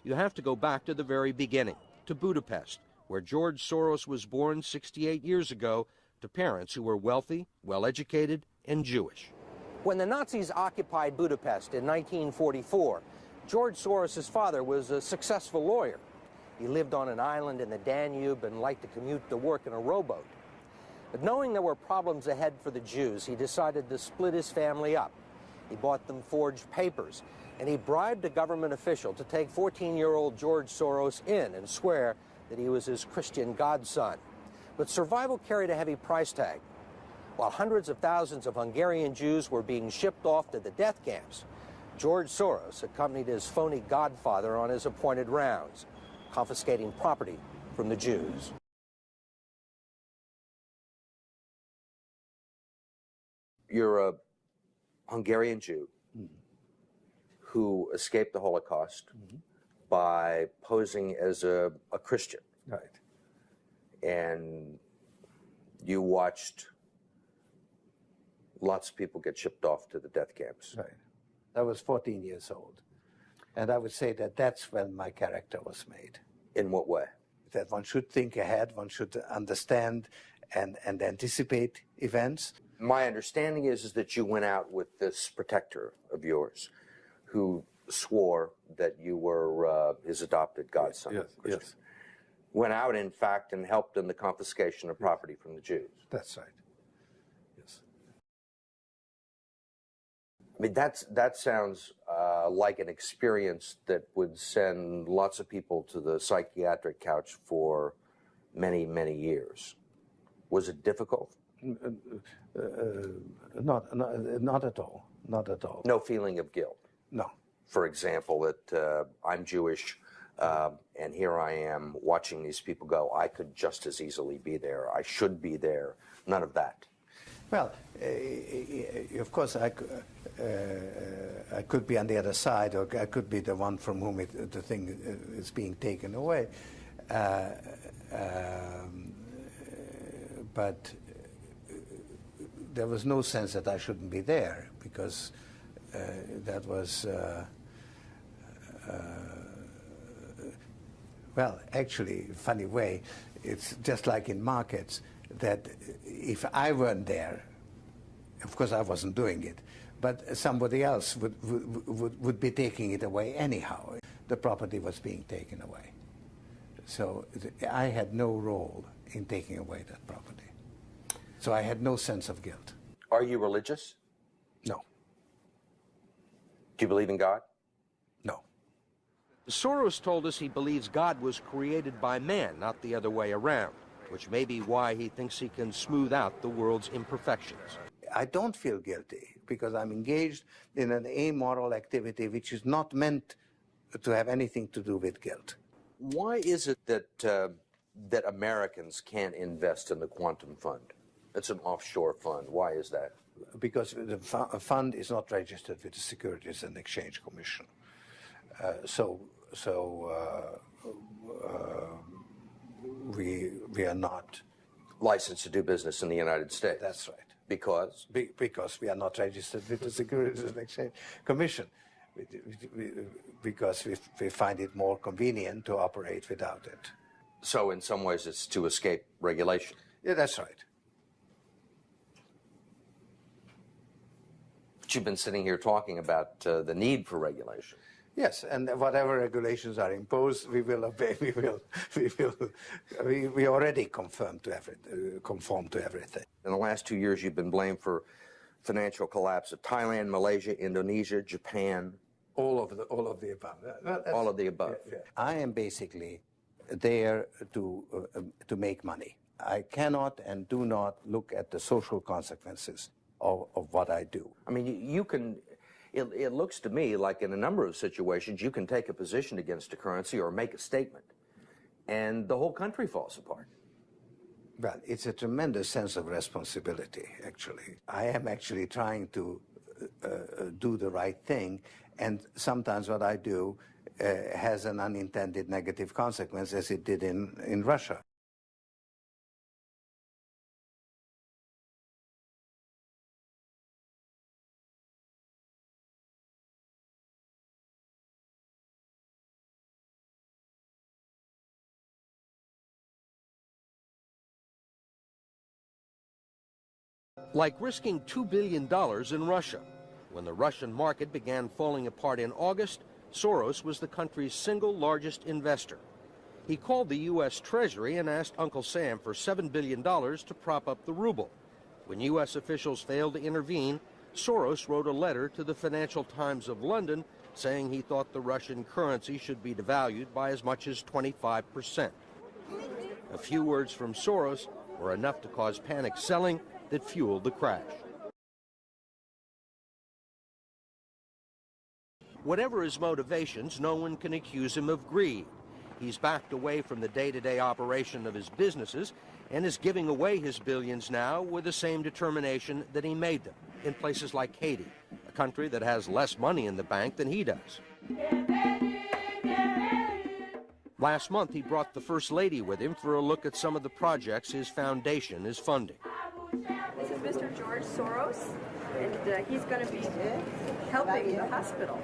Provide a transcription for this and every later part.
you have to go back to the very beginning, to Budapest, where George Soros was born 68 years ago to parents who were wealthy, well-educated, and Jewish. When the Nazis occupied Budapest in 1944, George Soros' father was a successful lawyer. He lived on an island in the Danube and liked to commute to work in a rowboat. But knowing there were problems ahead for the Jews, he decided to split his family up. He bought them forged papers, and he bribed a government official to take 14-year-old George Soros in and swear that he was his Christian godson. But survival carried a heavy price tag. While hundreds of thousands of Hungarian Jews were being shipped off to the death camps, George Soros accompanied his phony godfather on his appointed rounds, confiscating property from the Jews. You're a Hungarian Jew who escaped the Holocaust by posing as a Christian. Right. And you watched lots of people get shipped off to the death camps. Right. I was 14 years old. And I would say that that's when my character was made. In what way? That one should think ahead, one should understand and anticipate events. My understanding is that you went out with this protector of yours who swore that you were his adopted godson. Yes, yes. Went out, in fact, and helped in the confiscation of property from the Jews. That's right. Yes. I mean, that sounds like an experience that would send lots of people to the psychiatric couch for many, many years. Was it difficult? Not at all. Not at all. No feeling of guilt? No. For example, that I'm Jewish, and here I am watching these people go, I could just as easily be there, I should be there, none of that. Well, of course, I could be on the other side, or I could be the one from whom the thing is being taken away. But there was no sense that I shouldn't be there, because that was, well, actually, funny way, it's just like in markets, that if I weren't there, of course I wasn't doing it, but somebody else would be taking it away anyhow. The property was being taken away. So I had no role in taking away that property. So I had no sense of guilt. Are you religious? No. Do you believe in God? No. Soros told us he believes God was created by man, not the other way around, which may be why he thinks he can smooth out the world's imperfections. I don't feel guilty because I'm engaged in an amoral activity which is not meant to have anything to do with guilt. Why is it that Americans can't invest in the quantum fund? It's an offshore fund. Why is that? Because the fund is not registered with the Securities and Exchange Commission. We are not licensed to do business in the United States. That's right. Because? Because we are not registered with the Securities and Exchange Commission. Because we find it more convenient to operate without it. So in some ways it's to escape regulation? Yeah, that's right. But you've been sitting here talking about the need for regulation. Yes, and whatever regulations are imposed, we will obey. We already conform to everything. In the last 2 years, you've been blamed for financial collapse of Thailand, Malaysia, Indonesia, Japan. All of the above. All of the above. Yeah. I am basically there to make money. I cannot and do not look at the social consequences of what I do. I mean, you can. It looks to me like in a number of situations you can take a position against a currency or make a statement, and the whole country falls apart. Well, it's a tremendous sense of responsibility, actually. I am actually trying to do the right thing, and sometimes what I do has an unintended negative consequence, as it did in Russia. Like risking $2 billion in Russia. When the Russian market began falling apart in August, Soros was the country's single largest investor. He called the U.S. Treasury and asked Uncle Sam for $7 billion to prop up the ruble. When U.S. officials failed to intervene, Soros wrote a letter to the Financial Times of London saying he thought the Russian currency should be devalued by as much as 25%. A few words from Soros were enough to cause panic selling that fueled the crash. Whatever his motivations, no one can accuse him of greed. He's backed away from the day-to-day operation of his businesses and is giving away his billions now with the same determination that he made them in places like Haiti, a country that has less money in the bank than he does. Last month, he brought the First Lady with him for a look at some of the projects his foundation is funding. This is Mr. George Soros, and he's going to be helping the hospital.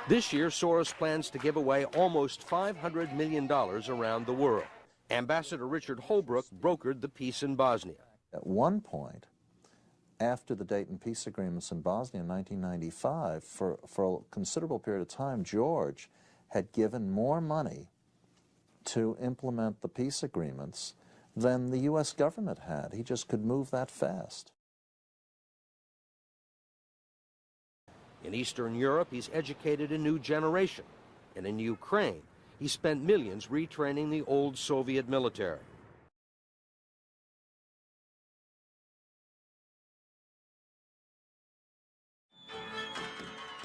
This year, Soros plans to give away almost $500 million around the world. Ambassador Richard Holbrooke brokered the peace in Bosnia. At one point, after the Dayton peace agreements in Bosnia in 1995, for a considerable period of time, George had given more money to implement the peace agreements than the U.S. government had. He just could move that fast. In Eastern Europe, he's educated a new generation. And in Ukraine, he spent millions retraining the old Soviet military.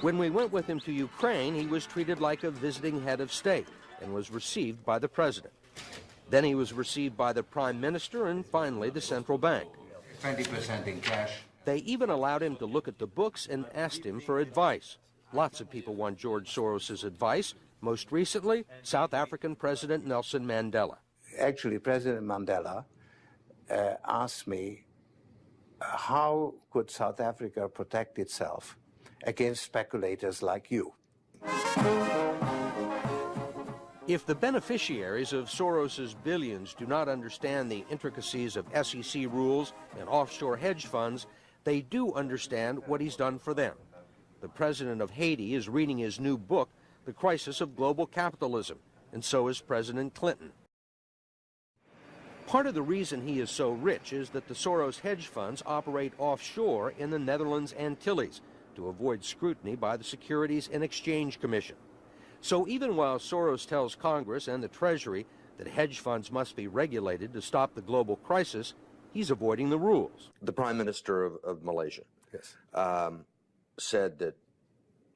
When we went with him to Ukraine, he was treated like a visiting head of state and was received by the president. Then he was received by the prime minister and finally the central bank. 20% in cash. They even allowed him to look at the books and asked him for advice. Lots of people want George Soros's advice. Most recently, South African President Nelson Mandela. Actually, President Mandela asked me, how could South Africa protect itself against speculators like you? If the beneficiaries of Soros's billions do not understand the intricacies of SEC rules and offshore hedge funds, they do understand what he's done for them. The president of Haiti is reading his new book, The Crisis of Global Capitalism, and so is President Clinton. Part of the reason he is so rich is that the Soros hedge funds operate offshore in the Netherlands Antilles to avoid scrutiny by the Securities and Exchange Commission. So even while Soros tells Congress and the Treasury that hedge funds must be regulated to stop the global crisis, he's avoiding the rules. The Prime Minister of Malaysia said that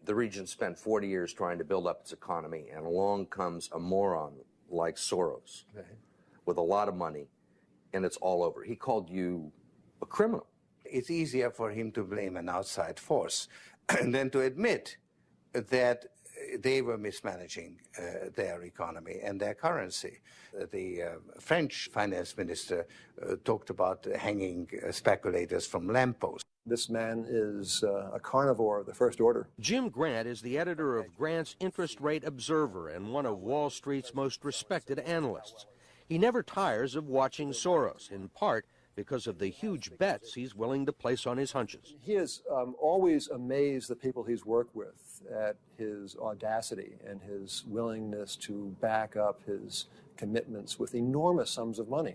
the region spent 40 years trying to build up its economy, and along comes a moron like Soros with a lot of money, and it's all over. He called you a criminal. It's easier for him to blame an outside force than to admit that they were mismanaging their economy and their currency. The French finance minister talked about hanging speculators from lampposts. This man is a carnivore of the first order. Jim Grant is the editor of Grant's Interest Rate Observer and one of Wall Street's most respected analysts. He never tires of watching Soros, in part because of the huge bets he's willing to place on his hunches. He has always amazed the people he's worked with at his audacity and his willingness to back up his commitments with enormous sums of money.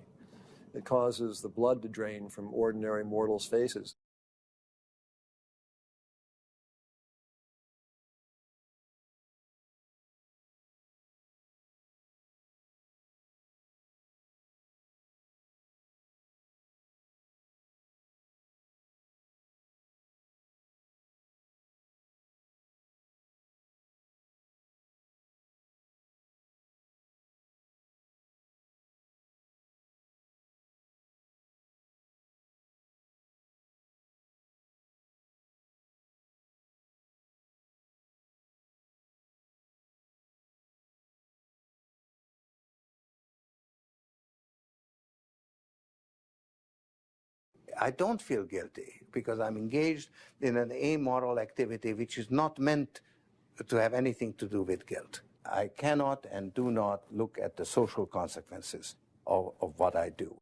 It causes the blood to drain from ordinary mortals' faces. I don't feel guilty because I'm engaged in an amoral activity which is not meant to have anything to do with guilt. I cannot and do not look at the social consequences of what I do.